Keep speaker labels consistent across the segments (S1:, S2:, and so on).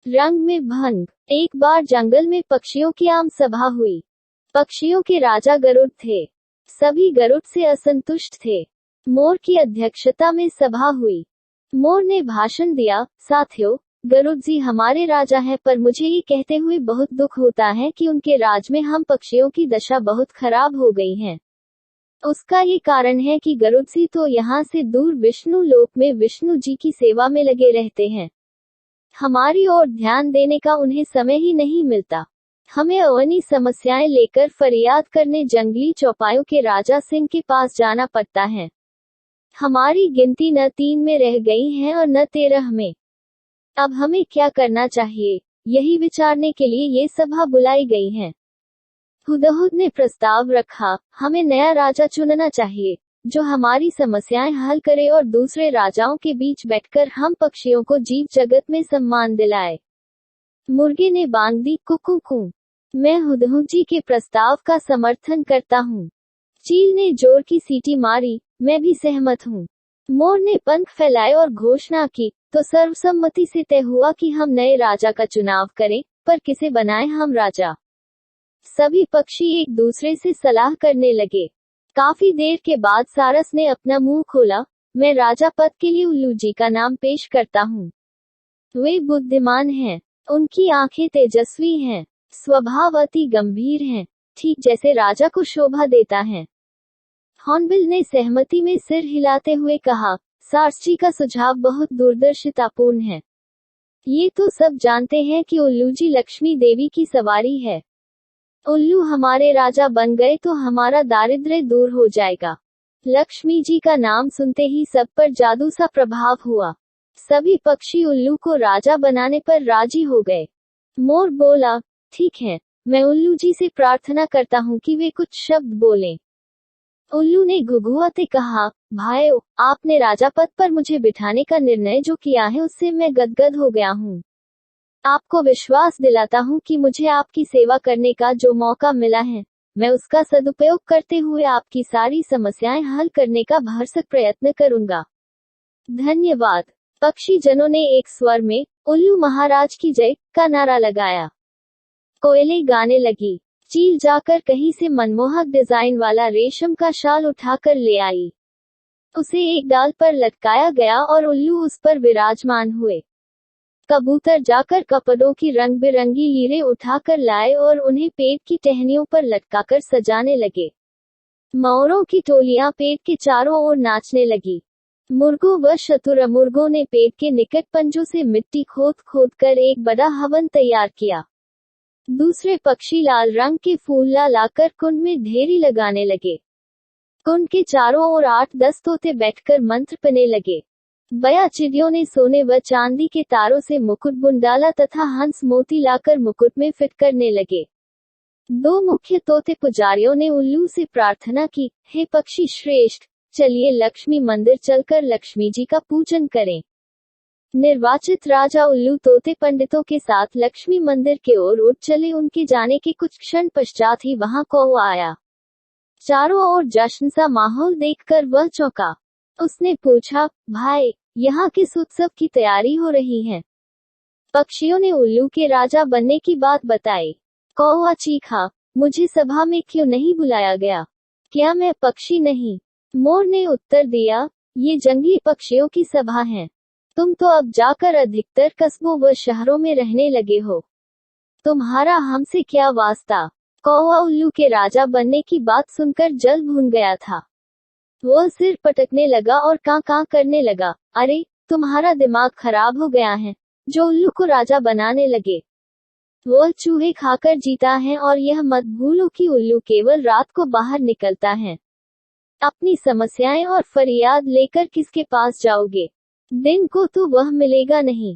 S1: रंग में भंग। एक बार जंगल में पक्षियों की आम सभा हुई। पक्षियों के राजा गरुड़ थे। सभी गरुड़ से असंतुष्ट थे। मोर की अध्यक्षता में सभा हुई। मोर ने भाषण दिया, साथियों, गरुड़ जी हमारे राजा हैं, पर मुझे ये कहते हुए बहुत दुख होता है कि उनके राज में हम पक्षियों की दशा बहुत खराब हो गई है। उसका ये कारण है कि गरुड़ जी तो यहाँ से दूर विष्णु लोक में विष्णु जी की सेवा में लगे रहते हैं। हमारी ओर ध्यान देने का उन्हें समय ही नहीं मिलता। हमें अपनी समस्याएं लेकर फरियाद करने जंगली चौपायों के राजा सिंह के पास जाना पड़ता है। हमारी गिनती न 3 में रह गई है और न 13 में। अब हमें क्या करना चाहिए, यही विचारने के लिए ये सभा बुलाई गई है। हुदहुद ने प्रस्ताव रखा, हमें नया राजा चुनना चाहिए जो हमारी समस्याएं हल करे और दूसरे राजाओं के बीच बैठकर हम पक्षियों को जीव जगत में सम्मान दिलाए। मुर्गे ने बांग दी, कुकू कू। मैं हुदहुद जी के प्रस्ताव का समर्थन करता हूँ। चील ने जोर की सीटी मारी, मैं भी सहमत हूँ। मोर ने पंख फैलाए और घोषणा की, तो सर्वसम्मति से तय हुआ कि हम नए राजा का चुनाव करें, पर किसे बनाएं हम राजा। सभी पक्षी एक दूसरे से सलाह करने लगे। काफी देर के बाद सारस ने अपना मुंह खोला, मैं राजा पद के लिए उल्लू जी का नाम पेश करता हूँ। वे बुद्धिमान हैं, उनकी आंखें तेजस्वी हैं, स्वभाव अति गंभीर हैं, ठीक जैसे राजा को शोभा देता है। हॉर्नबिल ने सहमति में सिर हिलाते हुए कहा, सारस जी का सुझाव बहुत दूरदर्शितापूर्ण है। ये तो सब जानते हैं कि उल्लू जी लक्ष्मी देवी की सवारी है। उल्लू हमारे राजा बन गए तो हमारा दारिद्र्य दूर हो जाएगा। लक्ष्मी जी का नाम सुनते ही सब पर जादू सा प्रभाव हुआ। सभी पक्षी उल्लू को राजा बनाने पर राजी हो गए। मोर बोला, ठीक है, मैं उल्लू जी से प्रार्थना करता हूँ कि वे कुछ शब्द बोलें। उल्लू ने घुघुआते कहा, भाइयों, आपने राजा पद पर मुझे बिठाने का निर्णय जो किया है उससे मैं गदगद हो गया हूँ। आपको विश्वास दिलाता हूँ कि मुझे आपकी सेवा करने का जो मौका मिला है, मैं उसका सदुपयोग करते हुए आपकी सारी समस्याएं हल करने का भरसक प्रयत्न करूंगा। धन्यवाद। पक्षी जनों ने एक स्वर में उल्लू महाराज की जय का नारा लगाया। कोयलें गाने लगी। चील जाकर कहीं से मनमोहक डिजाइन वाला रेशम का शाल उठाकर ले आई। उसे एक डाल पर लटकाया गया और उल्लू उस पर विराजमान हुए। कबूतर जाकर कपड़ों की रंग बिरंगी लीरें उठाकर लाए और उन्हें पेड़ की टहनियों पर लटकाकर सजाने लगे। मोरों की टोलियां पेड़ के चारों ओर नाचने लगी। मुर्गों व शतुरमुर्गों ने पेड़ के निकट पंजों से मिट्टी खोद खोद कर एक बड़ा हवन तैयार किया। दूसरे पक्षी लाल रंग के फूल लाकर कुंड में ढेरी लगाने लगे। कुंड के चारों ओर 8-10 तोते बैठकर मंत्र पढ़ने लगे। बया चिड़ियों ने सोने व चांदी के तारों से मुकुट बुन डाला तथा हंस मोती लाकर मुकुट में फिट करने लगे। 2 मुख्य तोते पुजारियों ने उल्लू से प्रार्थना की, हे पक्षी श्रेष्ठ, चलिए लक्ष्मी मंदिर चलकर लक्ष्मी जी का पूजन करें। निर्वाचित राजा उल्लू तोते पंडितों के साथ लक्ष्मी मंदिर के ओर उठ चले। उनके जाने के कुछ क्षण पश्चात ही वहां कौवा आया। चारों ओर जश्न सा माहौल देखकर वह चौंका। उसने पूछा, भाई, यहाँ किस उत्सव की तैयारी हो रही है? पक्षियों ने उल्लू के राजा बनने की बात बताई। कौवा चीखा, मुझे सभा में क्यों नहीं बुलाया गया? क्या मैं पक्षी नहीं? मोर ने उत्तर दिया, ये जंगली पक्षियों की सभा है। तुम तो अब जाकर अधिकतर कस्बों व शहरों में रहने लगे हो। तुम्हारा हमसे क्या वास्ता? कौवा उल्लू के राजा बनने की बात सुनकर जल भून गया था। वह सिर पटकने लगा और कां कां करने लगा। अरे, तुम्हारा दिमाग खराब हो गया है, जो उल्लू को राजा बनाने लगे। वह चूहे खाकर जीता है और यह मत भूलो कि उल्लू केवल रात को बाहर निकलता है। अपनी समस्याएं और फरियाद लेकर किसके पास जाओगे? दिन को तो वह मिलेगा नहीं।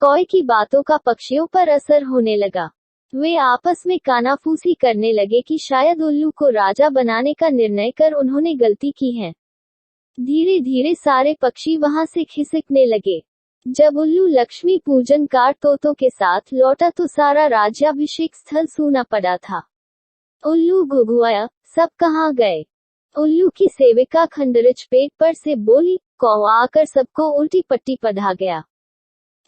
S1: कौवे की बातों का पक्षियों पर असर होने लगा। वे आपस में कानाफूसी करने लगे कि शायद उल्लू को राजा बनाने का निर्णय कर उन्होंने गलती की है। धीरे धीरे सारे पक्षी वहां से खिसकने लगे। जब उल्लू लक्ष्मी पूजन कार तोतों के साथ लौटा तो सारा राज्याभिषेक स्थल सूना पड़ा था। उल्लू घुघुआया, सब कहाँ गए? उल्लू की सेविका खंडरिच पेट पर से बोली, कौवा आकर सबको उल्टी पट्टी पढ़ा गया।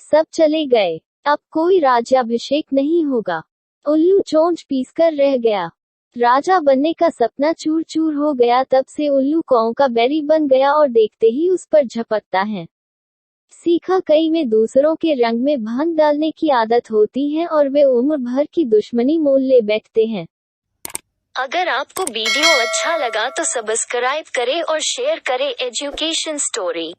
S1: सब चले गए। अब कोई राज्याभिषेक नहीं होगा। उल्लू चोंच पीसकर रह गया। राजा बनने का सपना चूर चूर हो गया। तब से उल्लू कौओं का बैरी बन गया और देखते ही उस पर झपटता है। सीखा कई में दूसरों के रंग में भंग डालने की आदत होती है और वे उम्र भर की दुश्मनी मोल ले बैठते हैं।
S2: अगर आपको वीडियो अच्छा लगा तो सब्सक्राइब करें और शेयर करें एजुकेशन स्टोरी।